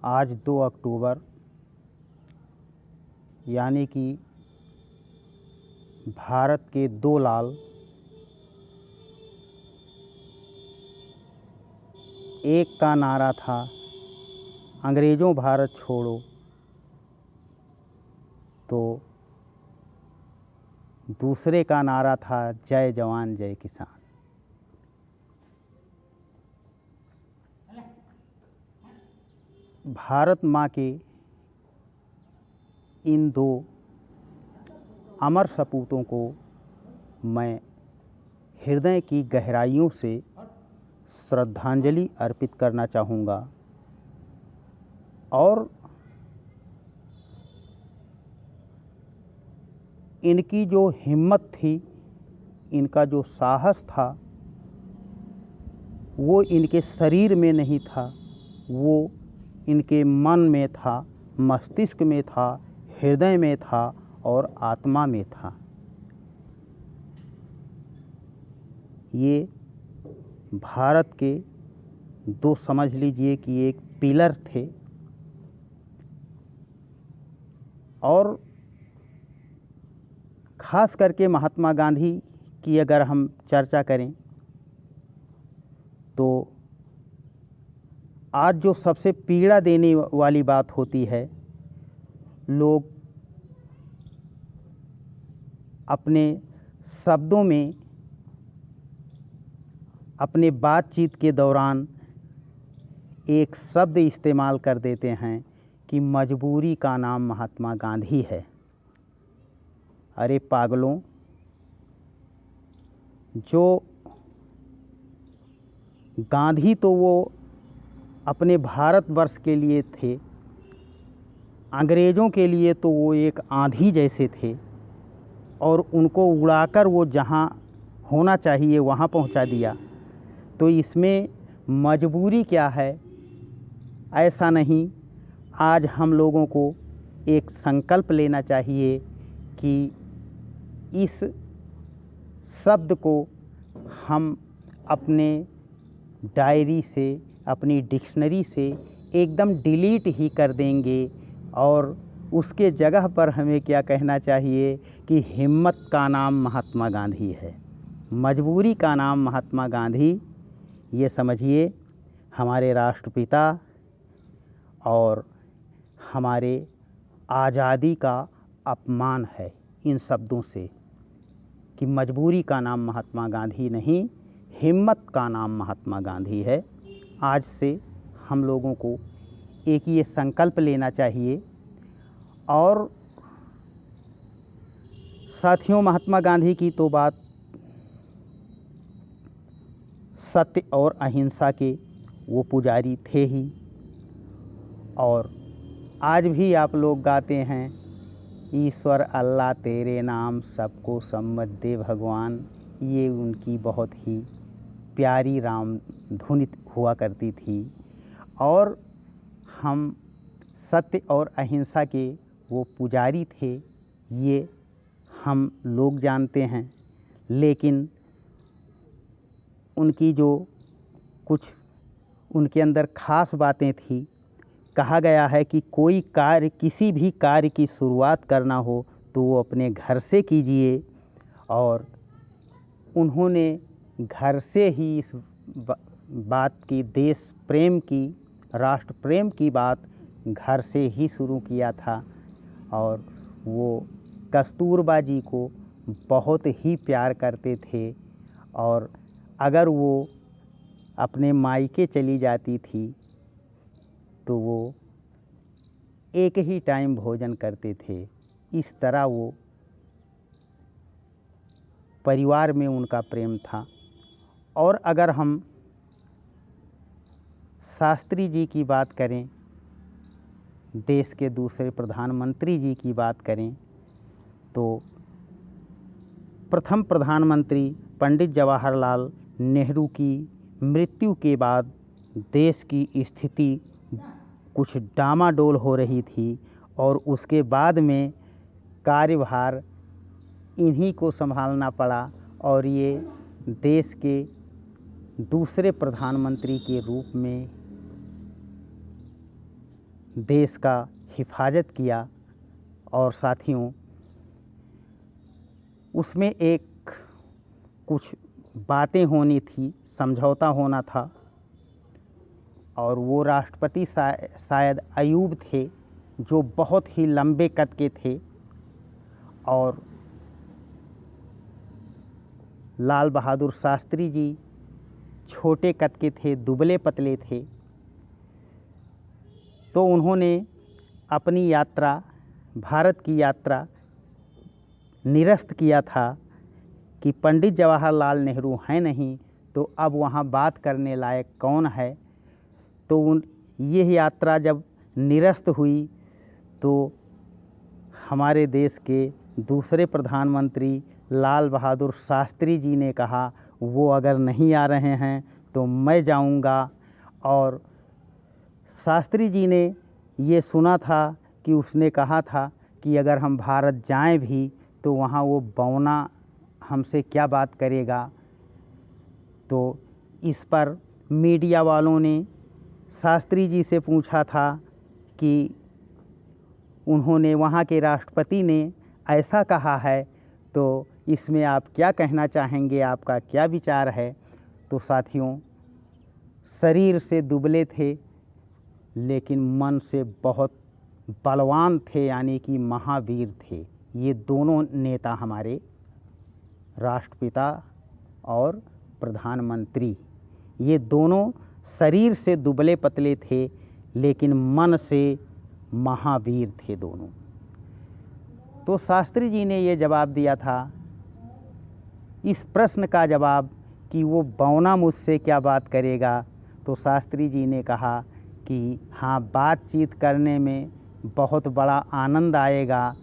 आज 2 अक्टूबर यानी कि भारत के दो लाल एक का नारा था अंग्रेज़ों भारत छोड़ो, तो दूसरे का नारा था जय जवान जय किसान। भारत माँ के इन दो अमर सपूतों को मैं हृदय की गहराइयों से श्रद्धांजलि अर्पित करना चाहूँगा और इनकी जो हिम्मत थी, इनका जो साहस था, वो इनके शरीर में नहीं था, वो इनके मन में था, मस्तिष्क में था, हृदय में था और आत्मा में था। ये भारत के दो समझ लीजिए कि एक पिलर थे और ख़ास करके महात्मा गांधी की अगर हम चर्चा करें तो आज जो सबसे पीड़ा देने वाली बात होती है, लोग अपने शब्दों में अपने बातचीत के दौरान एक शब्द इस्तेमाल कर देते हैं कि मजबूरी का नाम महात्मा गांधी है। अरे पागलों, जो गांधी तो वो अपने भारतवर्ष के लिए थे, अंग्रेज़ों के लिए तो वो एक आंधी जैसे थे और उनको उड़ाकर वो जहाँ होना चाहिए वहाँ पहुँचा दिया। तो इसमें मजबूरी क्या है? ऐसा नहीं। आज हम लोगों को एक संकल्प लेना चाहिए कि इस शब्द को हम अपने डायरी से, अपनी डिक्शनरी से एकदम डिलीट ही कर देंगे और उसके जगह पर हमें क्या कहना चाहिए कि हिम्मत का नाम महात्मा गांधी है, मजबूरी का नाम महात्मा गांधी। ये समझिए हमारे राष्ट्रपिता और हमारे आज़ादी का अपमान है इन शब्दों से कि मजबूरी का नाम महात्मा गांधी नहीं, हिम्मत का नाम महात्मा गांधी है। आज से हम लोगों को एक ये संकल्प लेना चाहिए। और साथियों, महात्मा गांधी की तो बात सत्य और अहिंसा के वो पुजारी थे ही, और आज भी आप लोग गाते हैं ईश्वर अल्लाह तेरे नाम सबको सम्मत दे भगवान। ये उनकी बहुत ही प्यारी राम धुन हुआ करती थी और हम सत्य और अहिंसा के वो पुजारी थे, ये हम लोग जानते हैं। लेकिन उनकी जो कुछ उनके अंदर ख़ास बातें थी, कहा गया है कि कोई कार्य, किसी भी कार्य की शुरुआत करना हो तो वो अपने घर से कीजिए, और उन्होंने घर से ही इस बात की, देश प्रेम की, राष्ट्र प्रेम की बात घर से ही शुरू किया था। और वो कस्तूरबा जी को बहुत ही प्यार करते थे और अगर वो अपने मायके चली जाती थी तो वो एक ही टाइम भोजन करते थे। इस तरह वो परिवार में उनका प्रेम था। और अगर हम शास्त्री जी की बात करें, देश के दूसरे प्रधानमंत्री जी की बात करें, तो प्रथम प्रधानमंत्री पंडित जवाहरलाल नेहरू की मृत्यु के बाद देश की स्थिति कुछ डामाडोल हो रही थी और उसके बाद में कार्यभार इन्हीं को संभालना पड़ा और ये देश के दूसरे प्रधानमंत्री के रूप में देश का हिफाजत किया। और साथियों, उसमें एक कुछ बातें होनी थी, समझौता होना था, और वो राष्ट्रपति शायद अयूब थे, जो बहुत ही लंबे कद के थे, और लाल बहादुर शास्त्री जी छोटे कद के थे, दुबले पतले थे। तो उन्होंने अपनी यात्रा, भारत की यात्रा निरस्त किया था कि पंडित जवाहरलाल नेहरू हैं नहीं, तो अब वहाँ बात करने लायक कौन है। तो यह यात्रा जब निरस्त हुई तो हमारे देश के दूसरे प्रधानमंत्री लाल बहादुर शास्त्री जी ने कहा, वो अगर नहीं आ रहे हैं तो मैं जाऊंगा। और शास्त्री जी ने ये सुना था कि उसने कहा था कि अगर हम भारत जाएं भी तो वहाँ वो बौना हमसे क्या बात करेगा। तो इस पर मीडिया वालों ने शास्त्री जी से पूछा था कि उन्होंने, वहाँ के राष्ट्रपति ने ऐसा कहा है, तो इसमें आप क्या कहना चाहेंगे, आपका क्या विचार है। तो साथियों, शरीर से दुबले थे लेकिन मन से बहुत बलवान थे, यानी कि महावीर थे। ये दोनों नेता हमारे राष्ट्रपिता और प्रधानमंत्री, ये दोनों शरीर से दुबले पतले थे लेकिन मन से महावीर थे दोनों। तो शास्त्री जी ने ये जवाब दिया था, इस प्रश्न का जवाब कि वो बौना मुझसे क्या बात करेगा। तो शास्त्री जी ने कहा कि हाँ, बातचीत करने में बहुत बड़ा आनंद आएगा,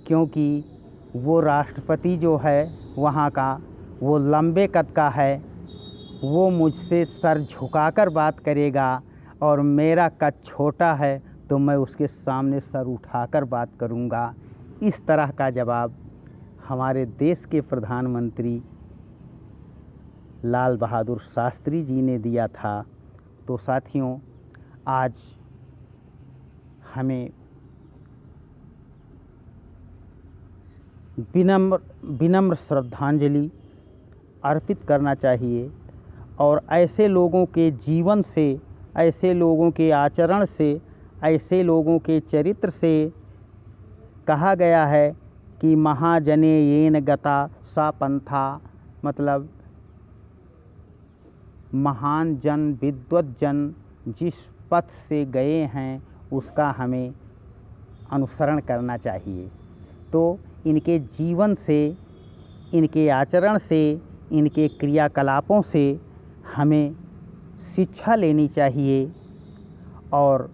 क्योंकि वो राष्ट्रपति जो है वहाँ का, वो लंबे कद का है, वो मुझसे सर झुकाकर बात करेगा, और मेरा कद छोटा है तो मैं उसके सामने सर उठाकर बात करूँगा। इस तरह का जवाब हमारे देश के प्रधानमंत्री लाल बहादुर शास्त्री जी ने दिया था। तो साथियों, आज हमें विनम्र श्रद्धांजलि अर्पित करना चाहिए, और ऐसे लोगों के जीवन से, ऐसे लोगों के आचरण से, ऐसे लोगों के चरित्र से कहा गया है कि महाजने येन गता सा पंथा, मतलब महान जन, विद्वत जन जिस पथ से गए हैं उसका हमें अनुसरण करना चाहिए। तो इनके जीवन से, इनके आचरण से, इनके क्रियाकलापों से हमें शिक्षा लेनी चाहिए, और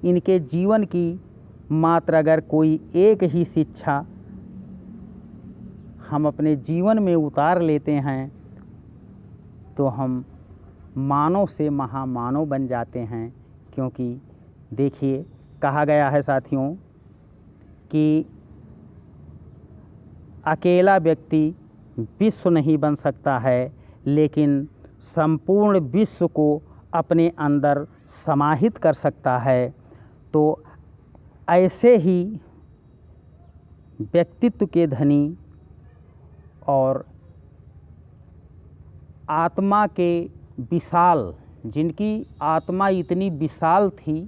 इनके जीवन की मात्र अगर कोई एक ही शिक्षा हम अपने जीवन में उतार लेते हैं तो हम मानव से महामानव बन जाते हैं। क्योंकि देखिए, कहा गया है साथियों कि अकेला व्यक्ति विश्व नहीं बन सकता है, लेकिन संपूर्ण विश्व को अपने अंदर समाहित कर सकता है। तो ऐसे ही व्यक्तित्व के धनी और आत्मा के विशाल, जिनकी आत्मा इतनी विशाल थी,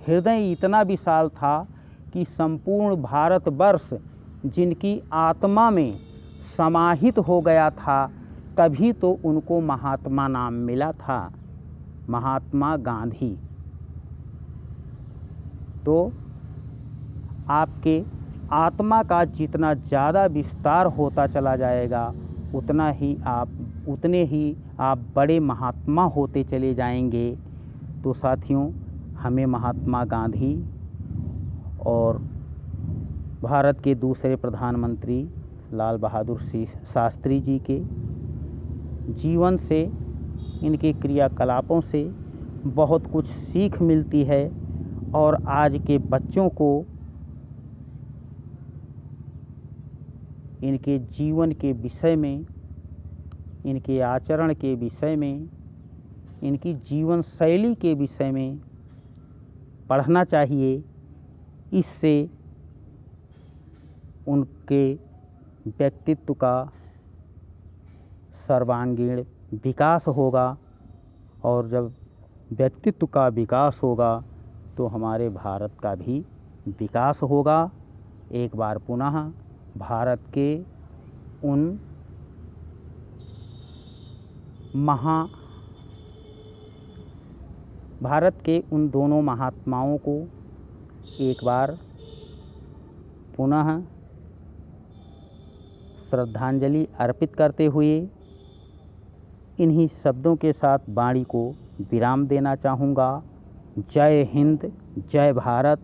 हृदय इतना विशाल था कि संपूर्ण भारतवर्ष जिनकी आत्मा में समाहित हो गया था, तभी तो उनको महात्मा नाम मिला था, महात्मा गांधी। तो आपके आत्मा का जितना ज़्यादा विस्तार होता चला जाएगा, उतने ही आप बड़े महात्मा होते चले जाएंगे। तो साथियों, हमें महात्मा गांधी और भारत के दूसरे प्रधानमंत्री लाल बहादुर शास्त्री जी के जीवन से, इनके क्रियाकलापों से बहुत कुछ सीख मिलती है, और आज के बच्चों को इनके जीवन के विषय में, इनके आचरण के विषय में, इनकी जीवन शैली के विषय में पढ़ना चाहिए। इससे उनके व्यक्तित्व का सर्वांगीण विकास होगा, और जब व्यक्तित्व का विकास होगा तो हमारे भारत का भी विकास होगा। एक बार पुनः भारत के उन दोनों महात्माओं को एक बार पुनः श्रद्धांजलि अर्पित करते हुए इन्हीं शब्दों के साथ वाणी को विराम देना चाहूँगा। जय हिंद, जय भारत,